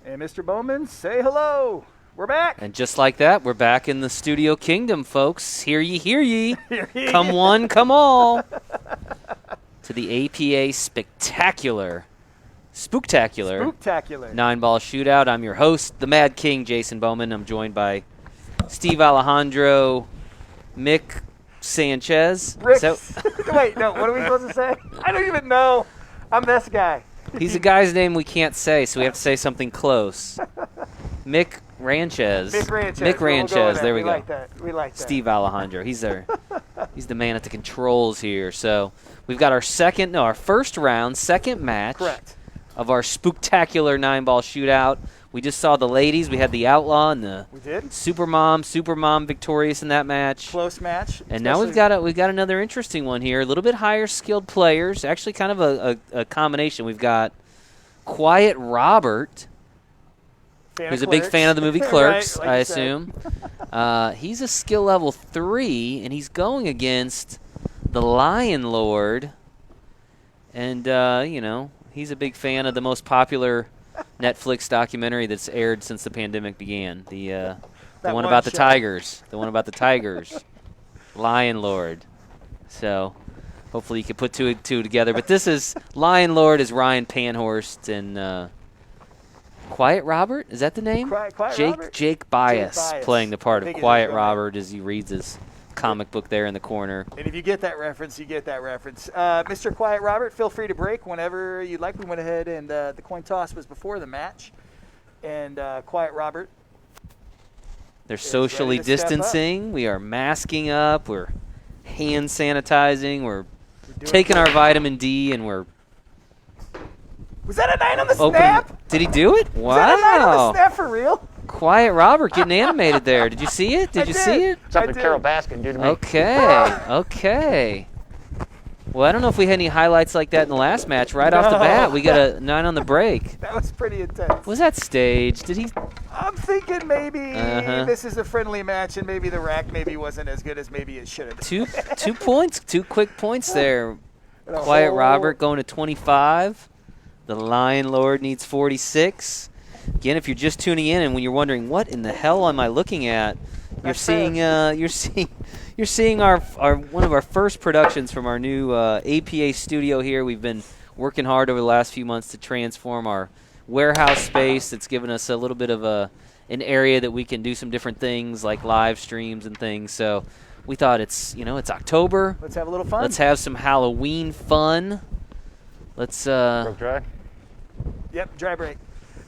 And Mr. Bowman, say hello. We're back. And just like that, we're back in the studio kingdom, folks. Hear ye, hear ye. Come one, come all. To the APA Spooktacular. 9-ball shootout. I'm your host, the Mad King, Jason Bowman. I'm joined by Steve Alejandro, Mick Sanchez. Rick. Wait, no, what are we supposed to say? I don't even know. I'm this guy. He's a guy's name we can't say, so we have to say something close. Mick Ranchez. Mick Ranchez. There we go. We like that. Steve Alejandro. He's the man at the controls here. So we've got our first round, second match. Correct. Of our Spooktacular 9-ball shootout. We just saw the ladies. We had the Outlaw and the Supermom victorious in that match. Close match. And now we've got another interesting one here. A little bit higher skilled players. Actually kind of a combination. We've got Quiet Robert, who's a big fan of the movie Clerks, right, I assume. He's a skill level 3, and he's going against the Lion Lord. And, he's a big fan of the most popular Netflix documentary that's aired since the pandemic began. The one about the Tigers. The one about the Tigers. Lion Lord. So hopefully you can put two together. But this is Lion Lord is Ryan Panhorst and Quiet Robert. Is that the name? Quiet Robert? Jake Bias playing the part of Quiet Robert as he reads his comic book there in the corner. And if you get that reference, you get that reference. Mr. Quiet Robert, feel free to break whenever you'd like. We went ahead and the coin toss was before the match. And Quiet Robert. They're socially distancing. We are masking up. We're hand sanitizing. We're taking our vitamin D, and we're... Was that a 9 on the snap? Did he do it? Wow. Was that a 9 on the snap for real? Quiet Robert getting animated there. Did you see it? Did you see it? Something Carol Baskin do to me. Okay. Well, I don't know if we had any highlights like that in the last match. Right off the bat, we got a 9 on the break. That was pretty intense. Was that staged? Did he? I'm thinking maybe this is a friendly match, and maybe the rack wasn't as good as maybe it should have been. Two points, 2 quick points there. Quiet Robert going to 25. The Lion Lord needs 46. Again, if you're just tuning in and when you're wondering what in the hell am I looking at, you're seeing our one of our first productions from our new APA studio here. We've been working hard over the last few months to transform our warehouse space. It's given us a little bit of an area that we can do some different things like live streams and things. So we thought it's October. Let's have a little fun. Let's have some Halloween fun. Let's Broke dry? Yep, dry break.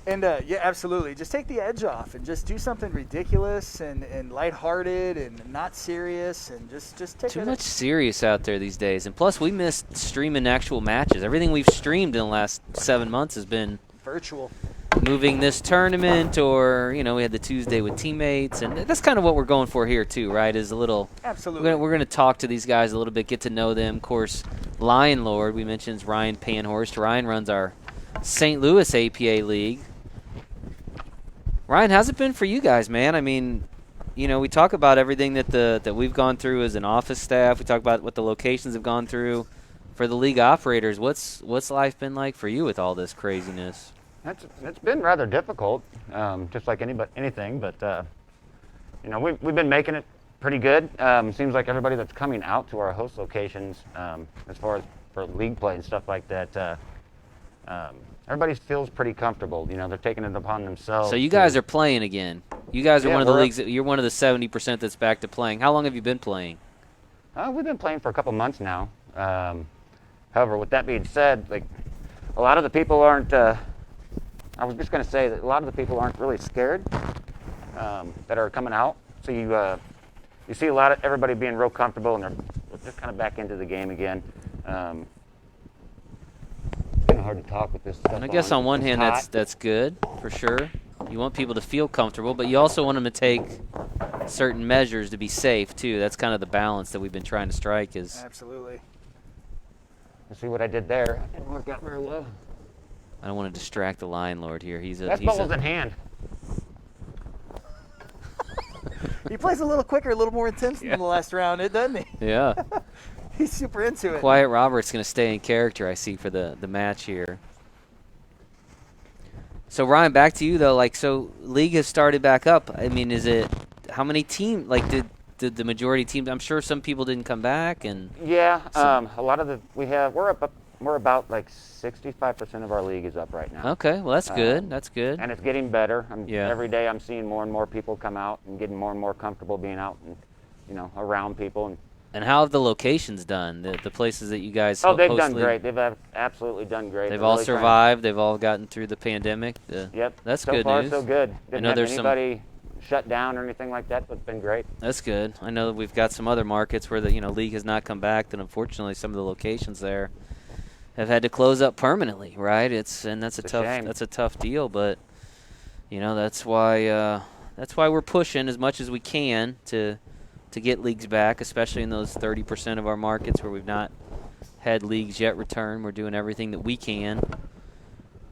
And, yeah, absolutely. Just take the edge off and just do something ridiculous and lighthearted and not serious and just take Too much serious out there these days. And plus, we missed streaming actual matches. Everything we've streamed in the last 7 months has been virtual. Moving this tournament or, we had the Tuesday with teammates. And that's kind of what we're going for here, too, right, is a little – absolutely. We're going to talk to these guys a little bit, get to know them. Of course, Lion Lord, we mentioned, is Ryan Panhorst. Ryan runs our St. Louis APA League. Ryan, how's it been for you guys, man? I mean, we talk about everything that we've gone through as an office staff. We talk about what the locations have gone through. For the league operators, what's life been like for you with all this craziness? It's been rather difficult, just like anything. But we've been making it pretty good. Seems like everybody that's coming out to our host locations, as far as for league play and stuff like that. Everybody feels pretty comfortable. They're taking it upon themselves. So you guys are playing again. You guys are one of the leagues. You're one of the 70% that's back to playing. How long have you been playing? We've been playing for a couple months now. However, with that being said, a lot of the people aren't. I was just going to say that a lot of the people aren't really scared that are coming out. So you see a lot of everybody being real comfortable and they're just kind of back into the game again. Hard to talk with this stuff. And I guess on one hand that's good for sure. You want people to feel comfortable, but you also want them to take certain measures to be safe too. That's kind of the balance that we've been trying to strike. Is absolutely. You see what I did there? It didn't work out very well. I don't want to distract the Lion Lord here. That's bubbles in hand. He plays a little quicker, a little more intense than the last round, doesn't he? Yeah. He's super into it. Quiet Robert's going to stay in character, I see, for the match here. So Ryan, back to you though. Like, so league has started back up. I mean, is it how many teams? Like, did the majority teams? I'm sure some people didn't come back, and Yeah, a lot of we're about like 65% of our league is up right now. okay, well that's good. That's good. And it's getting better. Yeah. Every day I'm seeing more and more people come out and getting more and more comfortable being out and around people. And how have the locations done? The places that you guys Oh, they've host done league? great. They've absolutely done great. They've They're all really survived. They've all gotten through the pandemic. Yep. That's so good far, news. so good. I Didn't know have there's anybody shut down or anything like that, but it's been great. That's good. I know that we've got some other markets where the league has not come back, and unfortunately some of the locations there have had to close up permanently. Right? That's a tough deal, but that's why we're pushing as much as we can to get leagues back, especially in those 30% of our markets where we've not had leagues yet return. We're doing everything that we can,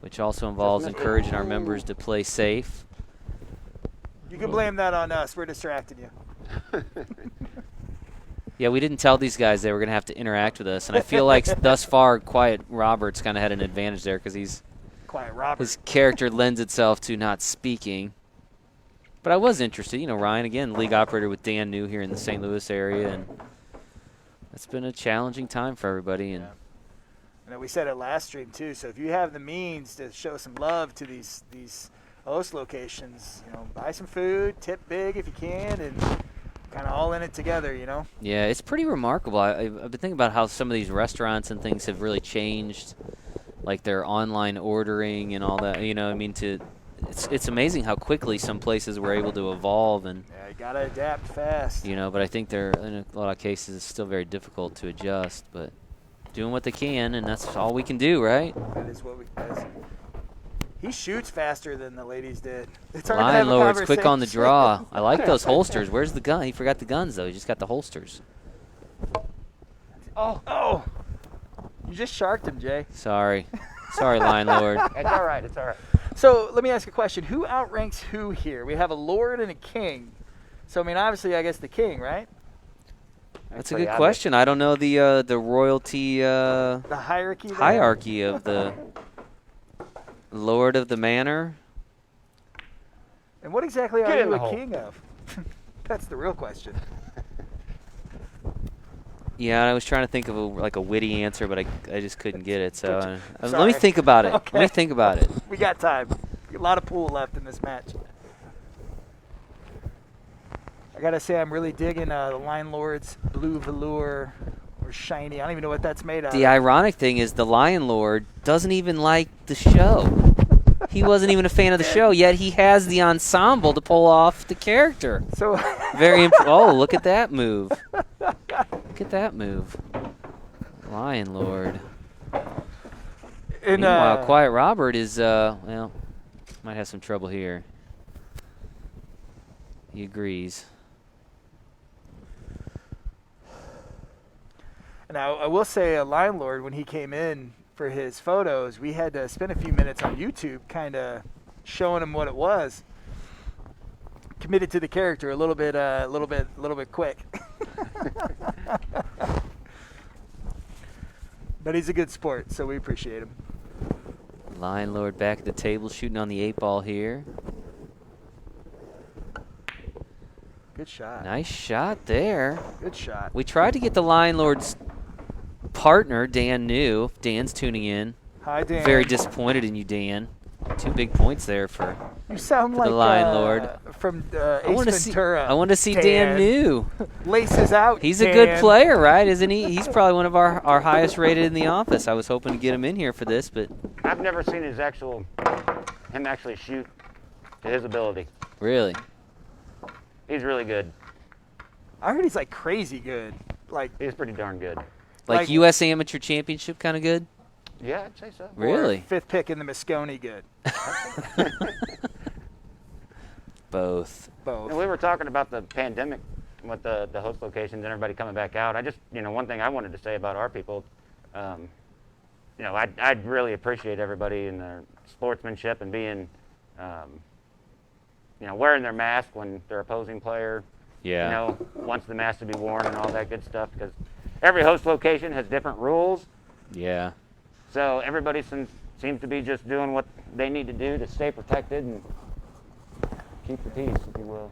which also involves encouraging our members to play safe. You can blame that on us. We're distracting you. Yeah, we didn't tell these guys they were going to have to interact with us, and I feel like thus far Quiet Robert's kind of had an advantage there because his character lends itself to not speaking. But I was interested. Ryan, again, league operator with Dan New here in the St. Louis area, and it's been a challenging time for everybody. And we said it last stream too. So if you have the means to show some love to these host locations, buy some food, tip big if you can, and kind of all in it together. Yeah, it's pretty remarkable. I've been thinking about how some of these restaurants and things have really changed, like their online ordering and all that. It's amazing how quickly some places were able to evolve, and you gotta adapt fast. But I think in a lot of cases it's still very difficult to adjust, but doing what they can, and that's all we can do, right? That is what we do. He shoots faster than the ladies did. It's hard Lion to have Lord's a quick on the draw. conversation. I like those holsters. Where's the gun? He forgot the guns though. He just got the holsters. Oh! You just sharked him, Jay. Sorry, Lion Lord. It's all right. It's all right. So let me ask a question. Who outranks who here? We have a lord and a king. So, obviously, I guess the king, right? That's a good question. I don't know the royalty the hierarchy of the lord of the manor. And what exactly are you a king of? That's the real question. Yeah, I was trying to think of a witty answer, but I just couldn't get it. So let me think about it. Okay. Let me think about it. We got time. A lot of pool left in this match. I gotta say, I'm really digging the Lion Lord's blue velour or shiny. I don't even know what that's made of. The ironic thing is the Lion Lord doesn't even like the show. He wasn't even a fan of the show, yet he has the ensemble to pull off the character. So Oh, look at that move. Look at that move. Lion Lord. And, meanwhile, Quiet Robert is, might have some trouble here. He agrees. Now, I will say, Lion Lord, when he came in for his photos, we had to spend a few minutes on YouTube kind of showing him what it was. Committed to the character a little bit quick. But he's a good sport, so we appreciate him. Lion Lord back at the table shooting on the 8-ball here. Good shot. Nice shot there. Good shot. We tried to get the Lion Lord's partner, Dan New. Dan's tuning in. Hi, Dan. Very disappointed in you, Dan. 2 big points there for you sound the like Lion Lord. From Ace Ventura. I want to see Dan New. Laces out. He's a good player, right? Isn't he? He's probably one of our highest rated in the office. I was hoping to get him in here for this, but I've never seen him actually shoot to his ability. Really? He's really good. I heard he's like crazy good. He's pretty darn good. Like U.S. Amateur Championship kind of good? Yeah, I'd say so. Really? Or 5th pick in the Moscone good. Both. And we were talking about the pandemic with the host locations and everybody coming back out. I just, one thing I wanted to say about our people, I'd really appreciate everybody in their sportsmanship and being, wearing their mask when they're opposing player. Yeah. Wants the mask to be worn and all that good stuff, because every host location has different rules. Yeah. So everybody seem to be just doing what they need to do to stay protected and keep the peace, if you will.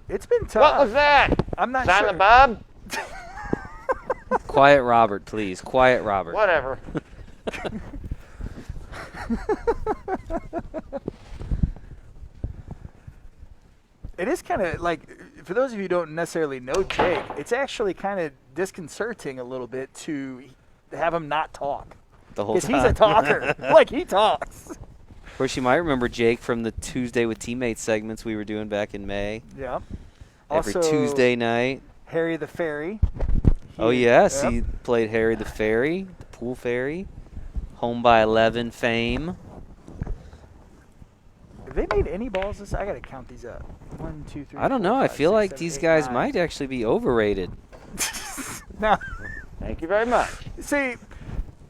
It's been tough. What was that? I'm not Silent sure. Bob? Quiet Robert, please. Quiet Robert. Whatever. It is kind of like, for those of you who don't necessarily know Jake, it's actually kind of disconcerting a little bit to have him not talk. The whole Because time. he's a talker. Like, he talks. Of course, you might remember Jake from the Tuesday with Teammates segments we were doing back in May. Yeah. Every Also, Tuesday night. Harry the Fairy. Oh, yes. Yep. He played Harry the Fairy, the Pool Fairy. Home by 11 fame. Have they made any balls this? I got to count these up. 1, 2, 3. I don't know. 4, I 5, feel 6, like 7, these 8, guys 9. might actually be overrated. Now, Thank you very much. see,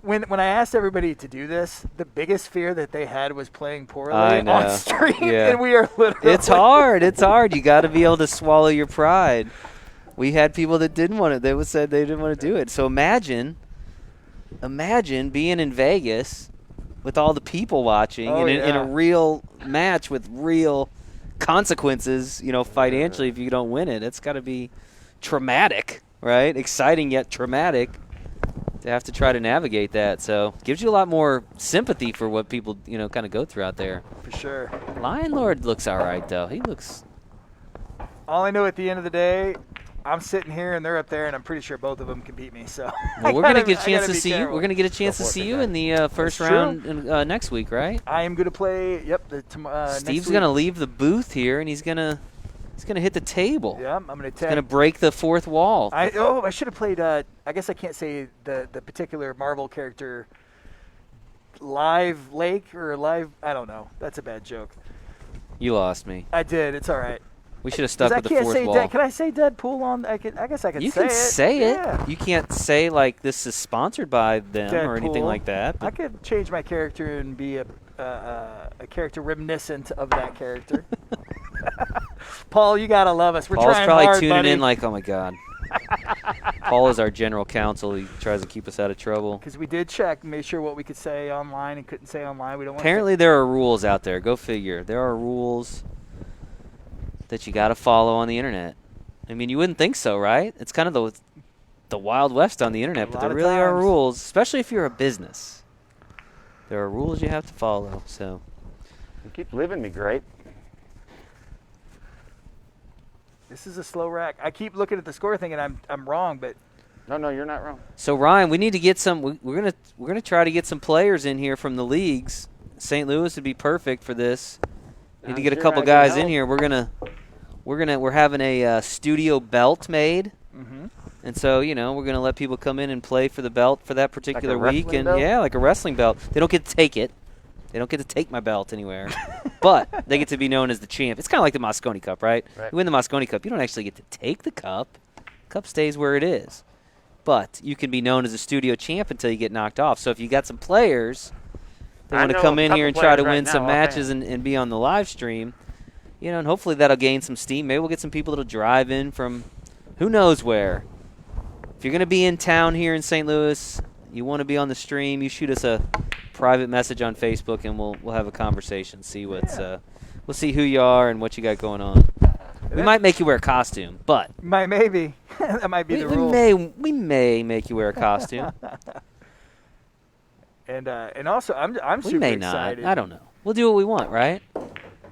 when I asked everybody to do this, the biggest fear that they had was playing poorly I know. on stream, Yeah. and we are literally. It's hard. It's hard. You got to be able to swallow your pride. We had people that didn't want it. They said they didn't want to do it. So imagine being in Vegas with all the people watching in a real match with real consequences, financially if you don't win it. It's got to be traumatic, right? Exciting yet traumatic to have to try to navigate that. So gives you a lot more sympathy for what people, kind of go through out there. For sure. Lion Lord looks all right, though. He looks... All I know at the end of the day, I'm sitting here and they're up there, and I'm pretty sure both of them can beat me. So Well, we're gonna get a chance to see you. careful. We're gonna get a chance to see you in the first That's round next week, right? I am going to play. Yep. Steve's gonna leave the booth here, and he's gonna hit the table. Yeah, I'm going to He's gonna break the fourth wall. I should have played. I guess I can't say the particular Marvel character. Live Lake or Live. I don't know. That's a bad joke. You lost me. I did. It's all right. We should have stuck 'Cause with the fourth wall. Can I say Deadpool on? I guess I could You say can say it. Yeah. You can't say like this is sponsored by them or anything Deadpool. like that. I But could change my character and be a character reminiscent of that character. Paul, you gotta love us. We're Paul's trying probably hard, tuning buddy. in like, oh my god. Paul is our general counsel. He tries to keep us out of trouble. Because we did check, made sure what we could say online and couldn't say online. We don't want. Apparently there are rules out there. Go figure. There are rules that you got to follow on the internet. I mean, you wouldn't think so, right? It's kind of the Wild West on the internet, but there really are rules, especially if you're a business. There are rules you have to follow. So You keep living me great. This is a slow rack. I keep looking at the score thinking I'm wrong, but No, you're not wrong. So Ryan, we need to get some. We're gonna try to get some players in here from the leagues. St. Louis would be perfect for this. Need to get a couple guys in here. We're having a studio belt made, and so we're gonna let people come in and play for the belt for that particular week. And belt? yeah, like a wrestling belt. They don't get to take it. They don't get to take my belt anywhere, but they get to be known as the champ. It's kind of like the Moscone Cup, right? You win the Moscone Cup, you don't actually get to take the cup. Cup stays where it is. But you can be known as a studio champ until you get knocked off. So if you got some players that want to come in here and try to win some matches and be on the live stream, and hopefully that'll gain some steam. Maybe we'll get some people that'll drive in from who knows where. If you're going to be in town here in St. Louis, you want to be on the stream, you shoot us a private message on Facebook and we'll have a conversation. See what's we'll see who you are and what you got going on. We might make you wear a costume, but maybe that might be the rule. We may make you wear a costume. And also I'm We super may not. excited. I don't know. We'll do what we want, right?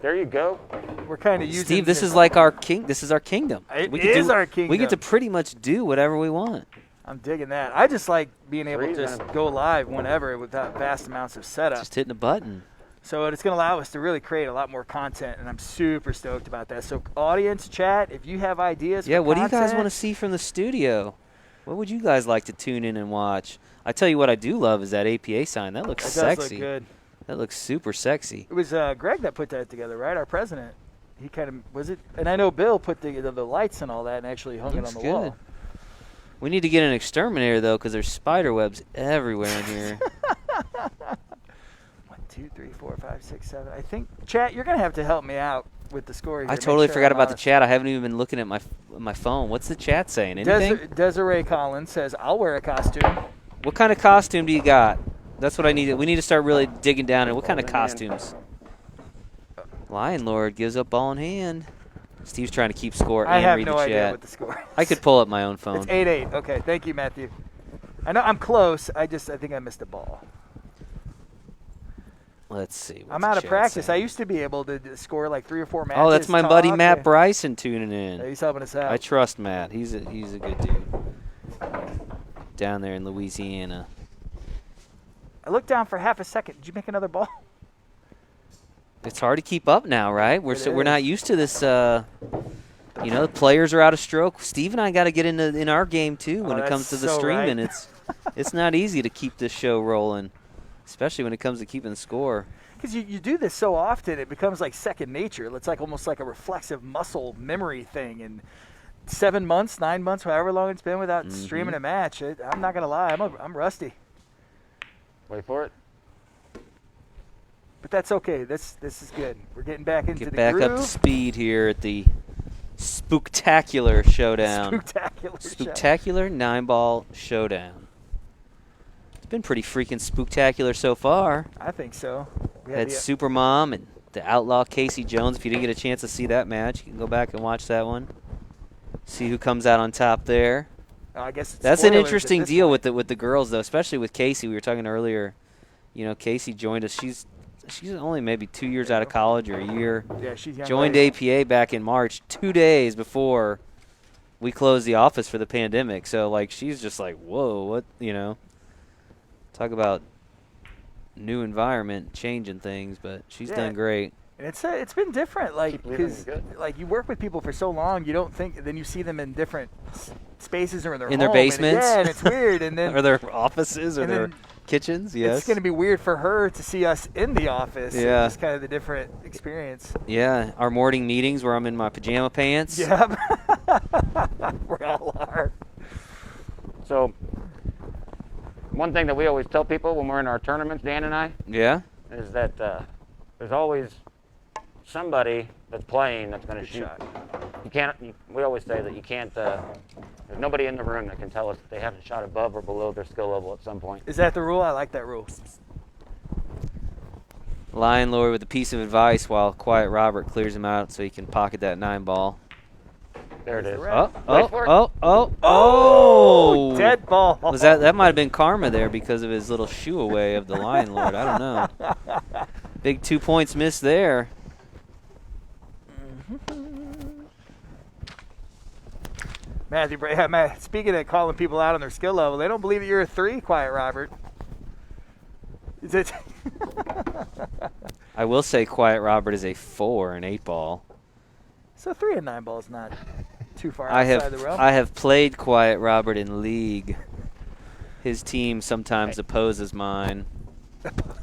There you go. We're kind of using Steve, this is like our king. This is our kingdom. It is our kingdom. We get to pretty much do whatever we want. I'm digging that. I just like being able to Freezing. just go live whenever without vast amounts of setup. Just hitting a button. So it's going to allow us to really create a lot more content, and I'm super stoked about that. So audience, chat, if you have ideas Yeah, for what do you guys content, want to see from the studio? What would you guys like to tune in and watch? I tell you what I do love is that APA sign. That looks It does sexy. look good. That looks super sexy. It was Greg that put that together, right? Our president. He kind of was it, and I know Bill put the lights and all that and actually hung it Looks on the good. wall. We need to get an exterminator, though, because there's spider webs everywhere in here. 1, 2, 3, 4, 5, 6, 7. I think, chat, you're going to have to help me out with the score here. I Make totally sure forgot I'm about the honest. chat. I haven't even been looking at my phone. What's the chat saying? Anything? Desiree Collins says, I'll wear a costume. What kind of costume do you got? That's what I need. We need to start really digging down in what kind of costumes. Lion Lord gives up ball in hand. Steve's trying to keep score I and have read no the idea chat. what the score is. I could pull up my own phone. It's 8-8. Okay, thank you, Matthew. I know I'm close. I think I missed a ball. Let's see. I'm out of practice. I used to be able to score like 3 or 4 matches. Oh, that's my buddy talk. Matt Bryson tuning in. He's helping us out. I trust Matt. He's a good dude. Down there in Louisiana. I looked down for half a second. Did you make another ball? It's hard to keep up now, right? We're not used to this. The players are out of stroke. Steve and I got to get in our game too when it comes to the streaming. Right. It's not easy to keep this show rolling, especially when it comes to keeping the score. Because you do this so often, it becomes like second nature. It's like almost like a reflexive muscle memory thing. And 7 months, 9 months, however long it's been without streaming a match, I'm not gonna lie, I'm rusty. Wait for it. But that's okay. This is good. We're getting back into the back groove. up to speed here at the Spooktacular Showdown. Spooktacular 9-ball Showdown. It's been pretty freaking spooktacular so far. I think so. We had Supermom and the Outlaw Casey Jones. If you didn't get a chance to see that match, you can go back and watch that one. See who comes out on top there. I guess that's an interesting deal with the girls, though, especially with Casey. We were talking earlier. Casey joined us. She's only maybe 2 years out of college or a year. Yeah, she's young. Joined APA back in March, 2 days before we closed the office for the pandemic. So, she's just like, whoa, what, Talk about new environment, changing things, but she's done great. And it's been different, because you work with people for so long, you don't think, then you see them in different spaces or in their home, their basements, and it's weird, and then or their offices or their kitchens. Yes, it's going to be weird for her to see us in the office. Yeah, it's kind of the different experience. Yeah, our morning meetings where I'm in my pajama pants. Yep, we all are. So, one thing that we always tell people when we're in our tournaments, Dan and I, is that there's always somebody that's playing that's going to shoot. We always say that you can't. There's nobody in the room that can tell us if they haven't shot above or below their skill level at some point. Is that the rule? I like that rule. Lion Lord with a piece of advice while Quiet Robert clears him out so he can pocket that 9-ball. There it is. Oh! Dead ball. Was that might have been karma there because of his little shoo away of the Lion Lord. I don't know. Big 2 points missed there. Matthew, speaking of calling people out on their skill level, they don't believe that you're a 3, Quiet Robert. Is it? I will say Quiet Robert is a 4 in 8-ball. So 3 and 9 ball is not too far outside the realm. I have played Quiet Robert in league. His team sometimes opposes mine.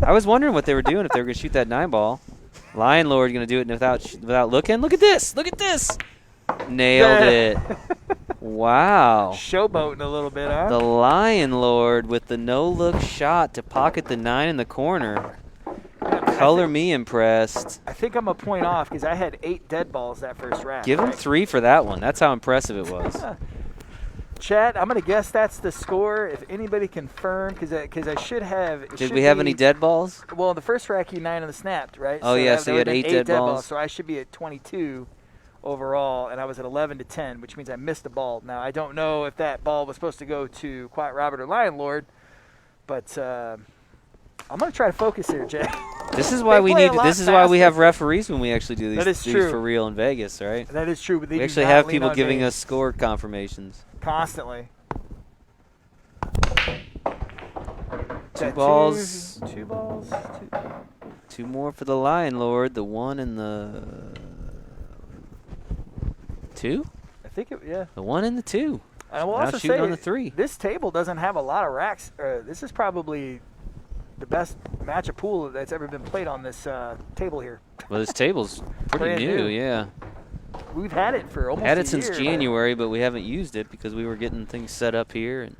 I was wondering what they were doing if they were going to shoot that 9-ball. Lion Lord going to do it without looking. Look at this. Look at this. Nailed it. Wow. Showboating a little bit, huh? The Lion Lord with the no-look shot to pocket the 9 in the corner. Color me impressed. I think I'm a point off because I had 8 dead balls that first round. Give him 3 for that one. That's how impressive it was. Chat, I'm going to guess that's the score. If anybody confirm, because I should have. Did we have any dead balls? Well, in the first rack, you 9 on the snapped, right? Oh, yeah, so you had 8 dead balls. So I should be at 22 overall, and I was at 11 to 10, which means I missed a ball. Now, I don't know if that ball was supposed to go to Quiet Robert or Lion Lord, but I'm going to try to focus here, Jay. This is why we have referees when we actually do these for real in Vegas, right? That is true. But we actually have people giving us score confirmations. Constantly. 2 balls. 2 balls. 2 more for the Lion Lord. The 1 and the 2? I think yeah. The 1 and the 2. I will also say on the 3. This table doesn't have a lot of racks. This is probably the best match of pool that's ever been played on this table here. Well, this table's pretty new, yeah. We've had it for almost had it since January, but we haven't used it because we were getting things set up here. And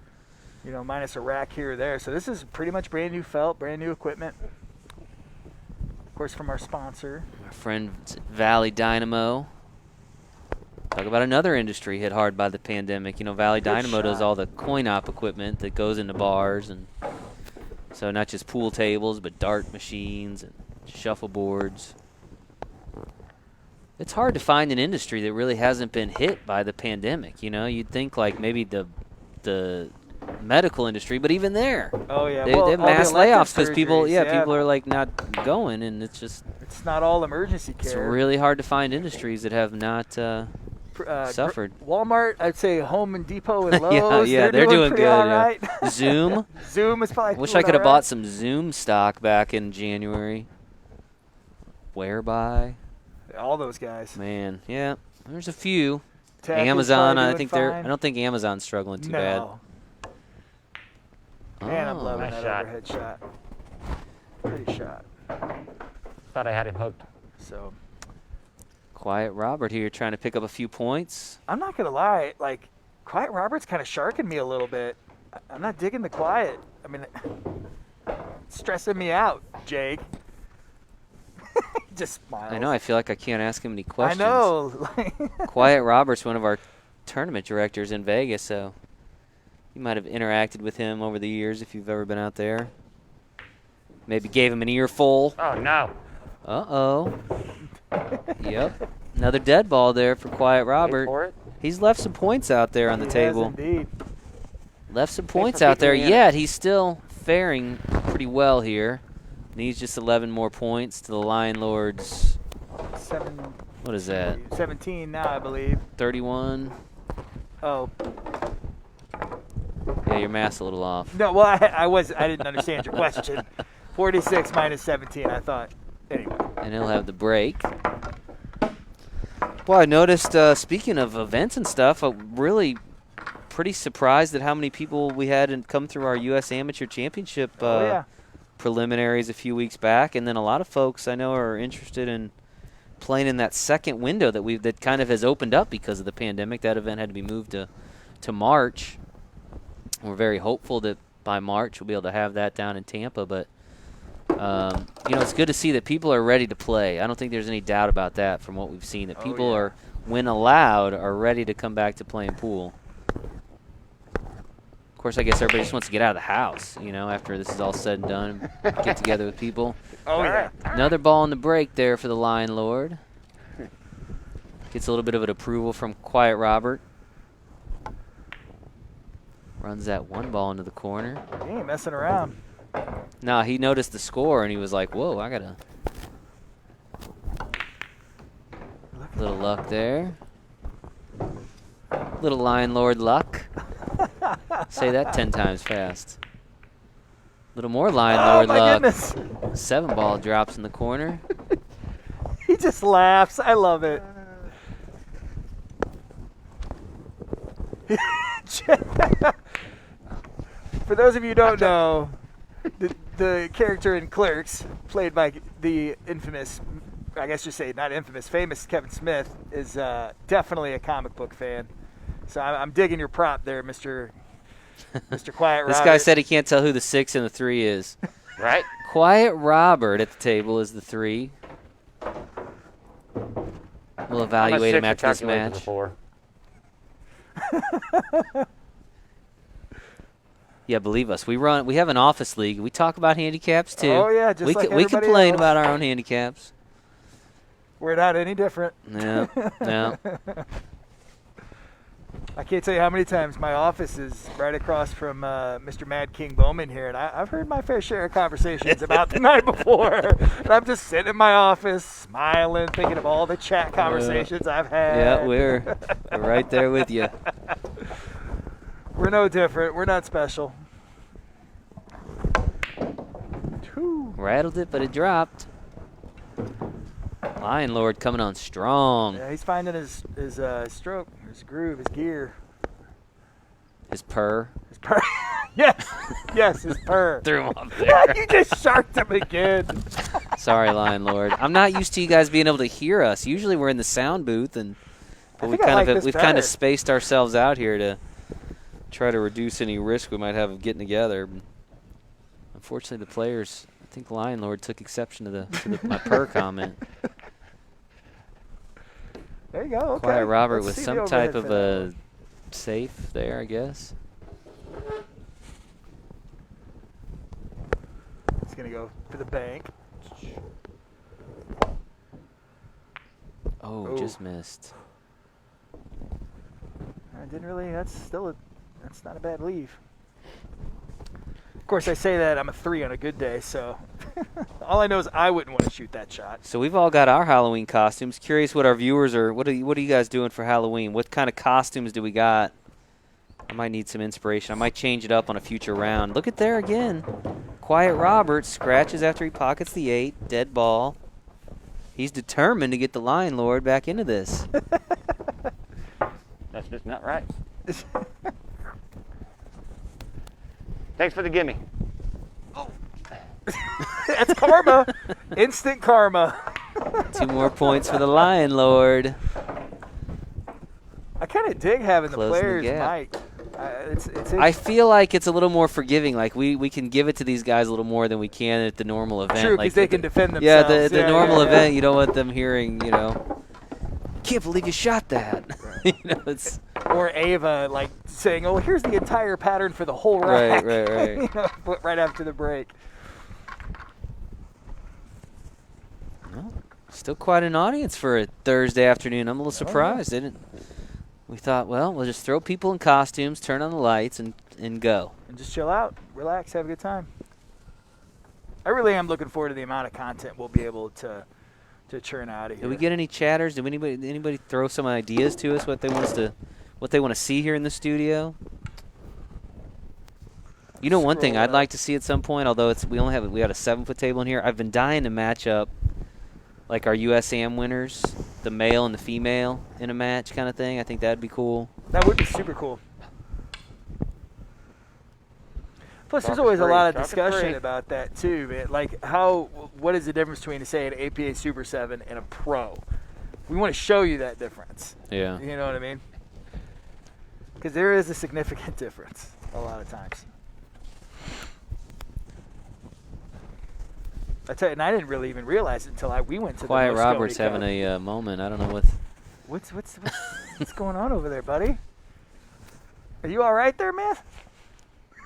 minus a rack here or there. So this is pretty much brand new felt, brand new equipment. Of course, from our sponsor. Our friend Valley Dynamo. Talk about another industry hit hard by the pandemic. Valley Dynamo does all the coin-op equipment that goes into bars and So not just pool tables, but dart machines and shuffleboards. It's hard to find an industry that really hasn't been hit by the pandemic. You know, you'd think like maybe the medical industry, but even there, Oh yeah, they well, have all the mass elective layoffs because people, surgeries, people are like not going, and it's just It's not all emergency it's care. really hard to find industries that have not suffered. Walmart, I'd say Home and Depot and Lowe's. Yeah, they're doing pretty good, all yeah. right. Zoom. Zoom is probably. Wish doing I could have all right. bought some Zoom stock back in January. Whereby, All those guys. man, yeah, there's a few. Tech is Amazon, probably I doing think they're. fine. I don't think Amazon's struggling too bad. No. Man, I'm Oh. loving Nice that shot. overhead shot. Pretty shot. Thought I had him hooked. So Quiet Robert here trying to pick up a few points. I'm not gonna lie, like Quiet Robert's kind of sharking me a little bit. I'm not digging the quiet. I mean, it's stressing me out, Jake. Just smiles. I know. I feel like I can't ask him any I questions. know. Quiet Robert's one of our tournament directors in Vegas, so you might have interacted with him over the years if you've ever been out there. Maybe gave him an earful. Oh, no. Uh-oh. Yep. Another dead ball there for Quiet Wait Robert. for it. He's left some points out there on the He table. has indeed. Left some for points out keeping there, me in it. yet he's still faring pretty well here. Needs just 11 more points to the Lion Lords. What is that? 17 now, I believe. 31? Oh Yeah, your math's a little off. no, well I didn't understand your question. 46 minus 17. I thought. Anyway. And he'll have the break. Well, I noticed, speaking of events and stuff, I'm really pretty surprised at how many people we had come through our U.S. Amateur Championship Oh yeah. preliminaries a few weeks back. And then a lot of folks I know are interested in playing in that second window that kind of has opened up because of the pandemic. That event had to be moved to March. We're very hopeful that by March we'll be able to have that down in Tampa. But, it's good to see that people are ready to play. I don't think there's any doubt about that from what we've seen, that Oh, people yeah. are, when allowed, are ready to come back to playing pool. Of course, I guess everybody just wants to get out of the house, after this is all said and done, get together with people. Oh yeah. Another ball in the break there for the Lion Lord. Gets a little bit of an approval from Quiet Robert. Runs that one ball into the corner. He ain't messing around. Nah, he noticed the score and he was like, whoa, I got a little luck there. Little Lion Lord luck. Say that 10 times fast. Little more Lion Oh Lord my luck. goodness. 7 ball drops in the corner. He just laughs. I love it. For those of you who don't know, the character in Clerks, played by the infamous, I guess you say not infamous, famous Kevin Smith, is definitely a comic book fan. So I'm digging your prop there, Mr. Quiet Robert. This guy said he can't tell who the 6 and the 3 is. Right? Quiet Robert at the table is the 3. We'll evaluate him after this match. Yeah, believe us. We have an office league. We talk about handicaps too. Oh yeah, just we like we everybody complain else. about our own handicaps. We're not any different. No, no. I can't tell you how many times my office is right across from Mr. Mad King Bowman here, and I've heard my fair share of conversations about the night before. And I'm just sitting in my office, smiling, thinking of all the chat conversations I've had. Yeah, we're right there with you. We're no different. We're not special. Whew. Rattled it, but it dropped. Lion Lord coming on strong. Yeah, he's finding his stroke, his groove, his gear. His purr. His purr. yes, his purr. Threw him up there. You just sharked him again. Sorry, Lion Lord. I'm not used to you guys being able to hear us. Usually we're in the sound booth, but we've kind of spaced ourselves out here to try to reduce any risk we might have of getting together. Unfortunately, the players, I think Lion Lord took exception to my purr comment. There you go. Okay. Quiet Robert Let's with see some the type overhead of for that a safe there, I guess. going to go for the bank. Oh, just missed. I didn't really. That's not a bad leave. Of course, I say that I'm a 3 on a good day, so all I know is I wouldn't want to shoot that shot. So we've all got our Halloween costumes. Curious what our viewers are. What are you guys doing for Halloween? What kind of costumes do we got? I might need some inspiration. I might change it up on a future round. Look at there again. Quiet Robert scratches after he pockets the 8. Dead ball. He's determined to get the Lion Lord back into this. That's just not right. Thanks for the gimme. Oh. That's karma. Instant karma. 2 more points for the Lion Lord. I kind of dig having Closing the players the gap. mic. I feel like it's a little more forgiving. Like we can give it to these guys a little more than we can at the normal event. True, because like they can defend Yeah, themselves. the normal event, you don't want them hearing, can't believe you shot that. It's or Ava like saying, "Oh, here's the entire pattern for the whole rack." Right. Right after the break. Well, still quite an audience for a Thursday afternoon. I'm a little surprised. We thought, well, we'll just throw people in costumes, turn on the lights, and go. And just chill out, relax, have a good time. I really am looking forward to the amount of content we'll be able to churn out of here. Did we get any chatters? Did anybody throw some ideas to us? What they want to see here in the studio? One thing I'd like to see at some point, although we got a 7-foot table in here. I've been dying to match up like our USAM winners, the male and the female in a match kind of thing. I think that'd be cool. That would be super cool. Plus, there's always a lot of discussion about that too, man. Like, what is the difference between, say, an APA Super 7 and a Pro? We want to show you that difference. Yeah. You know what I mean? Because there is a significant difference a lot of times. I tell you, and I didn't really even realize it until we went to Quiet the Robert's Cup. having a moment. I don't know What's going on over there, buddy? Are you all right there, man?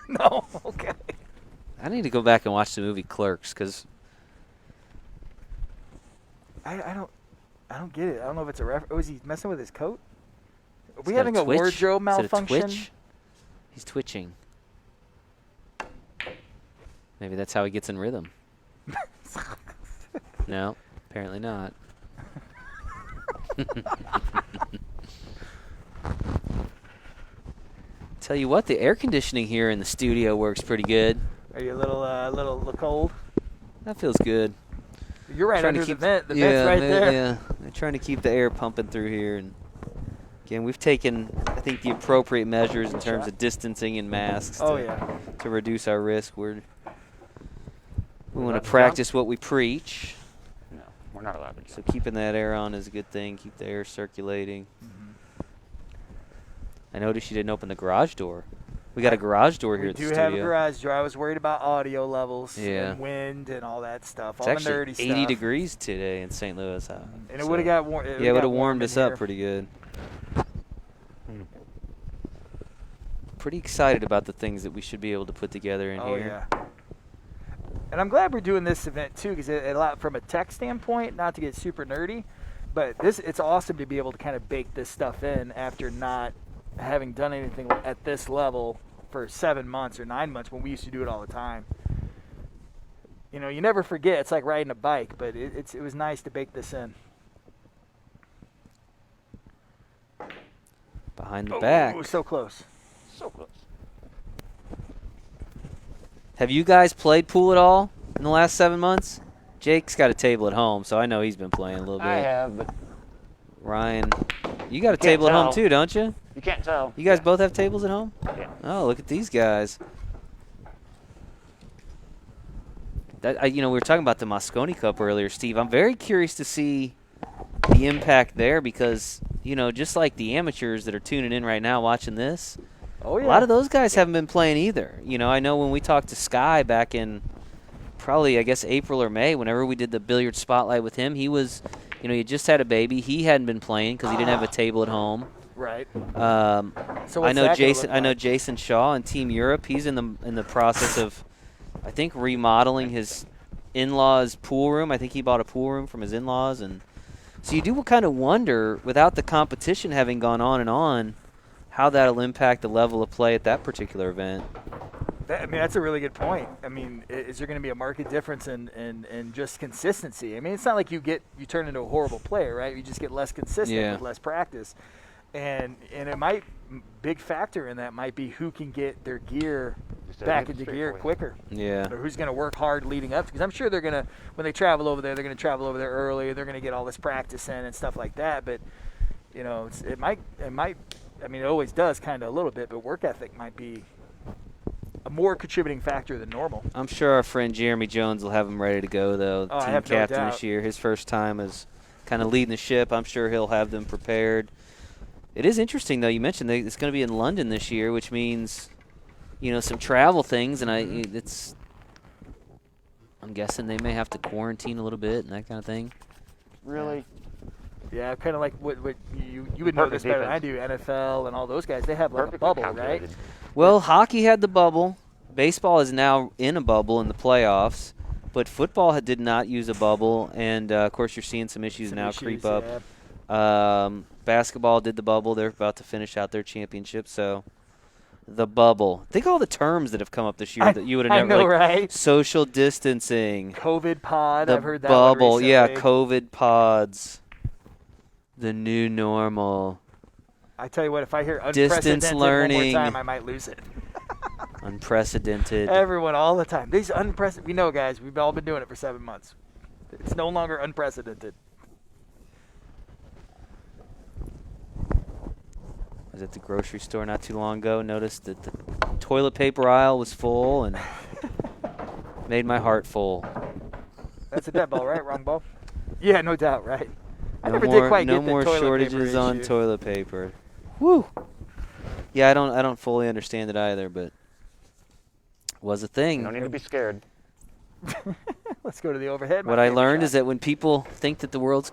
No, okay. I need to go back and watch the movie Clerks because I don't get it. I don't know if it's a reference. Oh, is he messing with his coat? Are we got having a twitch. wardrobe malfunction? Is it a twitch? He's twitching. Maybe that's how he gets in rhythm. No, apparently not. Tell you what, the air conditioning here in the studio works pretty good. Are you a little cold? That feels good. You're right under the vent. The vent's right there. Yeah, they're trying to keep the air pumping through here. And again, we've taken, I think, the appropriate measures in terms of distancing and masks to reduce our risk. We want to practice what we preach. No, we're not allowed to. So keeping that air on is a good thing. Keep the air circulating. Mm-hmm. I noticed you didn't open the garage door. We got a garage door here at the studio. We do have a garage door. I was worried about audio levels and wind and all that stuff. It's all actually the nerdy 80 stuff. degrees today in St. Louis. And it would have got warm. Yeah, it would have warmed us up pretty good. Pretty excited about the things that we should be able to put together in here. Oh, yeah. And I'm glad we're doing this event, too, because a lot from a tech standpoint, not to get super nerdy, but it's awesome to be able to kind of bake this stuff in after not having done anything at this level for 7 months or 9 months when we used to do it all the time. You know, you never forget. It's like riding a bike, but it was nice to bake this in. Behind the back. Oh, so close. So close. Have you guys played pool at all in the last 7 months? Jake's got a table at home, so I know he's been playing a little bit. I have, but Ryan, you got a table at home too, don't you? You can't tell. You guys both have tables at home? Yeah. Oh, look at these guys. We were talking about the Moscone Cup earlier, Steve. I'm very curious to see the impact there because, just like the amateurs that are tuning in right now watching this, a lot of those guys haven't been playing either. I know when we talked to Sky back in probably, I guess, April or May, whenever we did the billiard spotlight with him, he was, he just had a baby. He hadn't been playing because he didn't have a table at home. Right. So I know Jason Shaw in Team Europe. He's in the process of I think, remodeling his in-laws' pool room. I think he bought a pool room from his in-laws. And so you do kind of wonder, without the competition having gone on, how that'll impact the level of play at that particular event. I mean, that's a really good point. I mean, is there going to be a market difference in just consistency? I mean, it's not like you turn into a horrible player, right? You just get less consistent with less practice. And it might, big factor in that might be who can get their gear back into gear quicker. Yeah. Or who's going to work hard leading up. Because I'm sure they're going to, when they travel over there, they're going to travel over there early. They're going to get all this practice in and stuff like that. But, you know, it might, I mean, it always does kind of a little bit, but work ethic might be a more contributing factor than normal. I'm sure our friend Jeremy Jones will have him ready to go, though. Oh, team captain this year. His first time is kind of leading the ship. I'm sure he'll have them prepared. It is interesting, though. You mentioned that it's going to be in London this year, which means, you know, some travel things, and I'm guessing they may have to quarantine a little bit and that kind of thing. Really? Yeah, kind of like what you would know this better than I do. NFL and all those guys, they have like a bubble, right? Well, hockey had the bubble. Baseball is now in a bubble in the playoffs, but football did not use a bubble, and of course you're seeing some issues creep up. Yeah. Basketball did the bubble. They're about to finish out their championship, so the bubble. Think of all the terms that have come up this year that you would have never. I know, right? Social distancing. COVID pod. The I've heard that bubble. one Yeah, recently. COVID pods. The new normal. I tell you what, if I hear unprecedented Distance learning. one more time, I might lose it. Unprecedented. Everyone, all the time. These unprecedented. We know, guys. We've all been doing it for 7 months. It's no longer unprecedented. I was at the grocery store not too long ago. Noticed that the toilet paper aisle was full and made my heart full. That's a dead ball, right? Wrong ball? Yeah, no doubt, right? I No never more, did quite no get the more toilet shortages paper on issue. toilet paper. Woo. Yeah, I don't fully understand it either, but it was a thing. No need to be scared. Let's go to the overhead. What I learned is that when people think that the world's,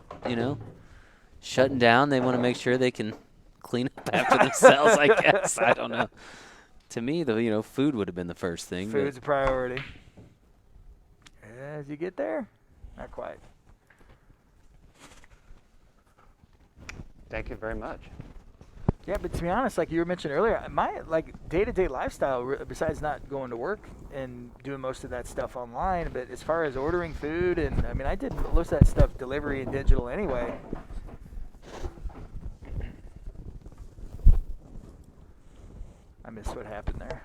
shutting down, they want to make sure they can clean up after themselves, I guess. I don't know. To me, food would have been the first thing. Food's a priority. As you get there, not quite. Thank you very much. Yeah, but to be honest, like you were mentioning earlier, my day-to-day lifestyle, besides not going to work and doing most of that stuff online, but as far as ordering food, and I mean, I did most of that stuff delivery and digital anyway. I missed what happened there.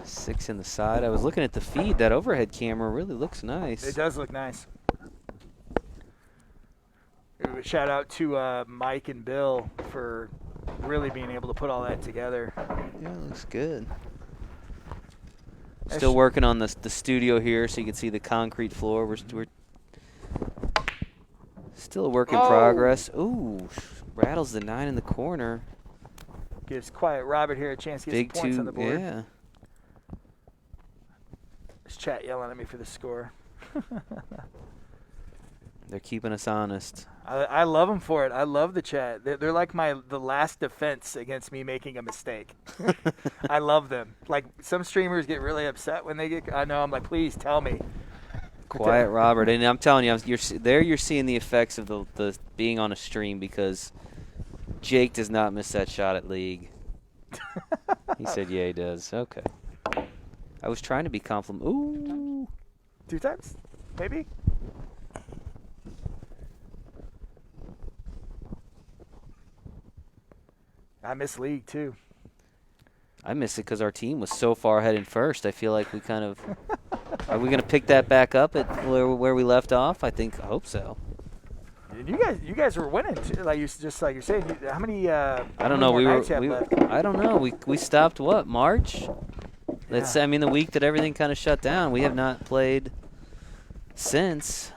6 in the side. I was looking at the feed. That overhead camera really looks nice. It does look nice. Shout out to Mike and Bill for really being able to put all that together. Yeah, it looks good. Still working on the studio here, so you can see the concrete floor. We're still a work in progress. Ooh, rattles the 9 in the corner. Gives Quiet Robert here a chance to get Big some points 2, on the board. yeah. This chat yelling at me for the score. They're keeping us honest. I love them for it. I love the chat. They're like the last defense against me making a mistake. I love them. Like some streamers get really upset when they get. I know. I'm like, please tell me. Quiet Robert, and I'm telling you, you're seeing the effects of the being on a stream, because Jake does not miss that shot at League. He said, yeah, he does. Okay. I was trying to be complimentary. Ooh. 2 times? Maybe? I miss League, too. I miss it because our team was so far ahead in first. I feel like we kind of – are we going to pick that back up at where we left off? I hope so. And you guys were winning, too, like you're saying. How many I don't know. left? I don't know. We stopped what, March? That's the week that everything kind of shut down. We have not played since.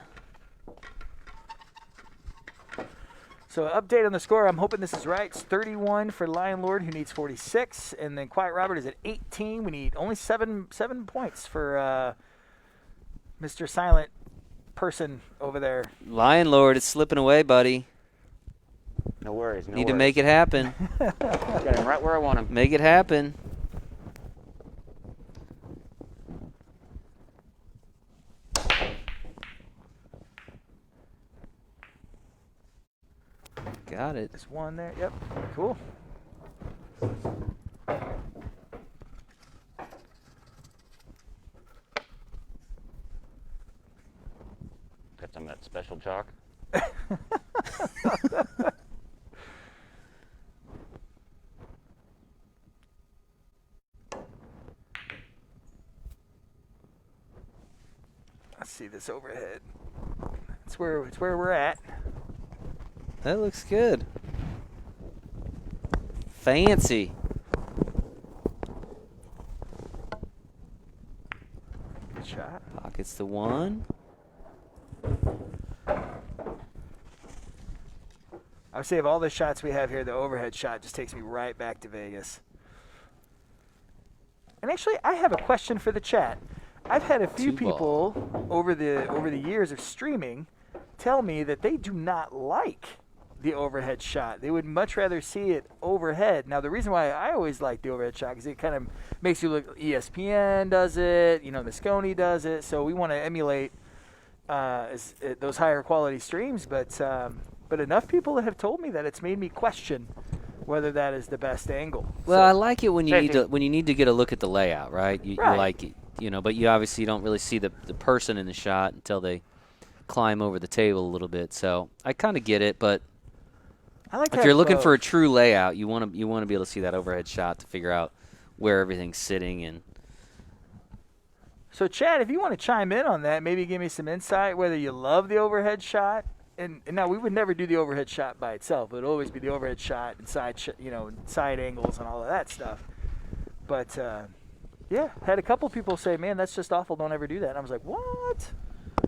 So update on the score. I'm hoping this is right. It's 31 for Lion Lord, who needs 46, and then Quiet Robert is at 18. We need only 7 points for Mr. Silent Person over there. Lion Lord is slipping away, buddy. No worries. Need to make it happen. Got him right where I want him. Make it happen. Got it. There's one there. Yep. Cool. Got some of that special chalk. Let's see this overhead. It's where we're at. That looks good. Fancy. Good shot. Pockets the one. I would say of all the shots we have here, the overhead shot just takes me right back to Vegas. And actually, I have a question for the chat. I've had a few people over the years of streaming tell me that they do not like the overhead shot. They would much rather see it overhead. Now, the reason why I always like the overhead shot is it kind of makes you look. ESPN does it, the Moscone does it. So we want to emulate those higher quality streams. But enough people have told me that it's made me question whether that is the best angle. Well, I like it when you need to get a look at the layout, right? You like it, but you obviously don't really see the person in the shot until they climb over the table a little bit. So I kind of get it, but if you're looking for a true layout, you want to be able to see that overhead shot to figure out where everything's sitting. And so, Chad, if you want to chime in on that, maybe give me some insight whether you love the overhead shot. And now we would never do the overhead shot by itself. It would always be the overhead shot and side angles and all of that stuff. But yeah, had a couple people say, "Man, that's just awful. Don't ever do that." And I was like, "What?"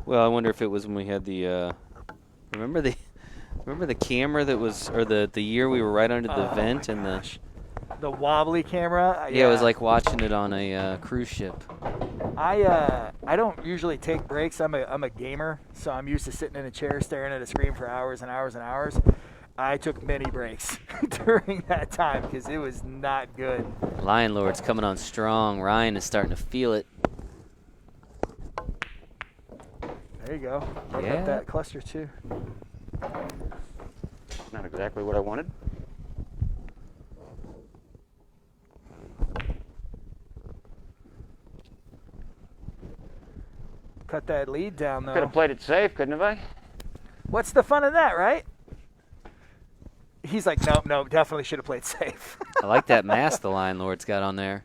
Well, I wonder if it was when we had the remember the camera that was, or the year we were right under the vent and the wobbly camera. Yeah, it was like watching it on a cruise ship. I don't usually take breaks. I'm a gamer, so I'm used to sitting in a chair staring at a screen for hours and hours and hours. I took many breaks during that time because it was not good. Lion Lord's coming on strong. Ryan is starting to feel it. There you go. Broke up that cluster too. Not exactly what I wanted. Cut that lead down, though. Could have played it safe, couldn't I? What's the fun of that, right? He's like, nope, definitely should have played safe. I like that mask the Lion Lord's got on there.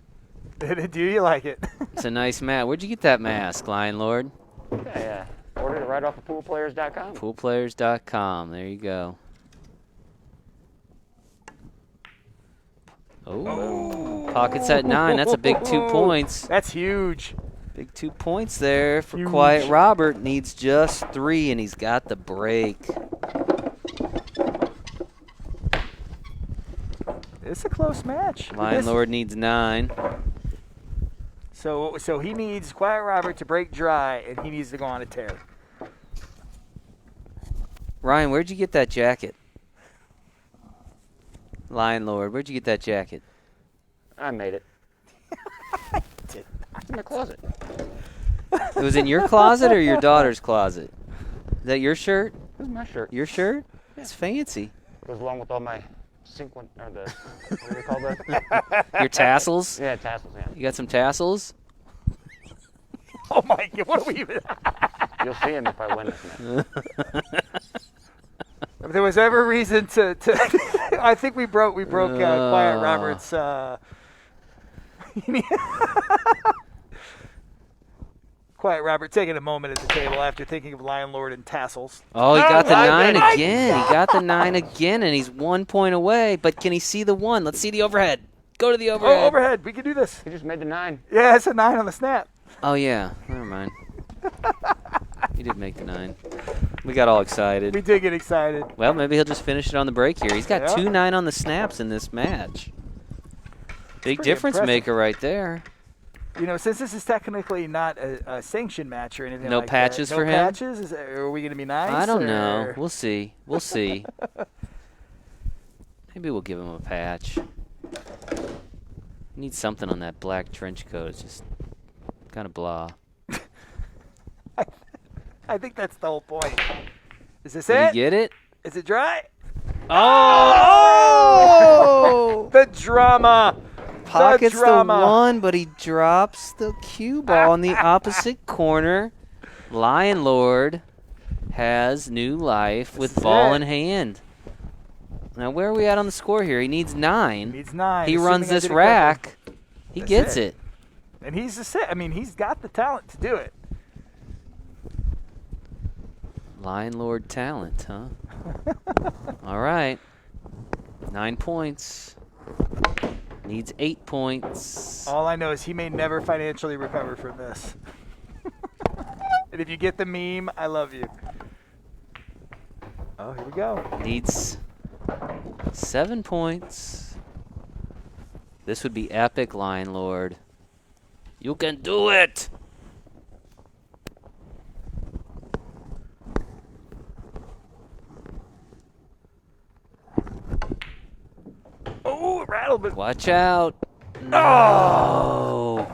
Do you like it? It's a nice mask. Where'd you get that mask, Lion Lord? Yeah. Ordered it right off of Poolplayers.com. Poolplayers.com. There you go. Oh. Pockets at 9. That's a big 2 points. That's huge. Big 2 points there for Huge. Quiet Robert. Needs just 3, and he's got the break. It's a close match. Lion Lord needs 9. So he needs Quiet Robert to break dry, and he needs to go on a tear. Ryan, where'd you get that jacket? Lion Lord, where'd you get that jacket? I made it. It's in my closet. It was in your closet or your daughter's closet? Is that your shirt? This is my shirt. Your shirt? It's fancy. Goes along with all my what do they call that? Your tassels? Yeah, tassels, yeah. You got some tassels? Oh my God, what are we even? You'll see him if I win this match. If there was ever a reason to I think we broke Quiet Robert's Quiet Robert taking a moment at the table after thinking of Lion Lord and tassels. Oh, he got the 9 again. He got the 9 again, and he's 1 point away. But can he see the 1? Let's see the overhead. Go to the overhead. Oh, overhead. We can do this. He just made the 9. Yeah, it's a 9 on the snap. Oh, yeah. Never mind. He did make the 9. We got all excited. We did get excited. Well, maybe he'll just finish it on the break here. He's got 2 9 on the snaps in this match. Big difference maker right there. Since this is technically not a sanctioned match or anything no like patches that. for him? No patches? Are we going to be nice? I don't know. We'll see. We'll see. Maybe we'll give him a patch. Need something on that black trench coat. It's just kind of blah. I think that's the whole point. Is this Did it? you get it? Is it dry? Oh! The drama. Pockets the drama. one, but he drops the cue ball in the opposite corner. Lion Lord has new life with ball in hand. Now, where are we at on the score here? He needs 9. He needs 9. He runs this correctly. rack. He That's gets it. And he's he's got the talent to do it. Lion Lord talent, huh? All right. 9 points. Needs 8 points. All I know is he may never financially recover from this. And if you get the meme, I love you. Oh, here we go. Needs 7 points. This would be epic, Lion Lord. You can do it! Oh, it rattled, but Watch out. No.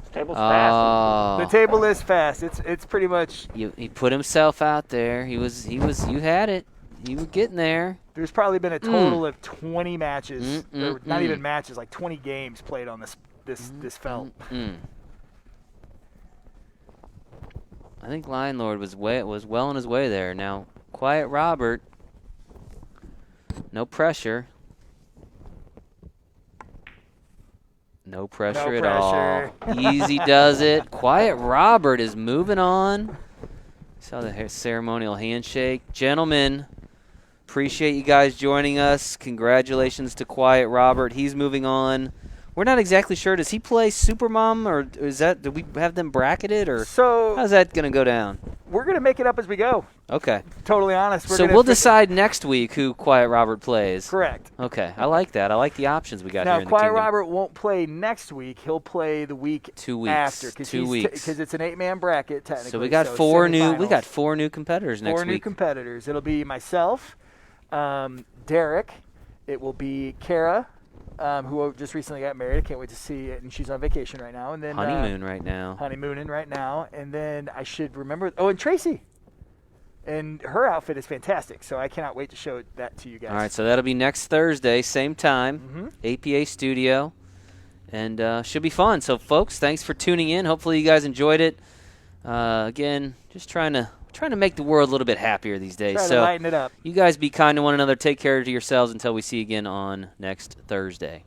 This table's fast. Oh. the table is fast. It's pretty much. He put himself out there. He was you had it. You were getting there. There's probably been a total of 20 matches, or not mm. even matches, like 20 games played on this felt. I think Lion Lord was well on his way there. Now, Quiet Robert. No pressure. No pressure at all. Easy does it. Quiet Robert is moving on. Saw the ceremonial handshake. Gentlemen, appreciate you guys joining us. Congratulations to Quiet Robert. He's moving on. We're not exactly sure. Does he play Supermom, or do we have them bracketed, or So how's that going to go down? we're gonna make it up as we go. Okay. Totally honest. So we'll decide next week who Quiet Robert plays. Correct. Okay. I like that. I like the options we got Now, here in the Quiet kingdom. Robert won't play next week. He'll play the week 2 weeks. after. 2 weeks. Because it's an 8-man bracket, technically. So we got four new semifinals. competitors next Four new week. competitors. It'll be myself, Derek. It will be Kara, who just recently got married. I can't wait to see it, and she's on vacation right now. And then Honeymoon right now. honeymooning right now. And then I should remember. Oh, and Tracy. And her outfit is fantastic, so I cannot wait to show that to you guys. All right, so that'll be next Thursday, same time, APA Studio, and should be fun. So, folks, thanks for tuning in. Hopefully, you guys enjoyed it. Again, just trying to make the world a little bit happier these days. Try to So, lighten it up. you guys be kind to one another. Take care of yourselves until we see you again on next Thursday.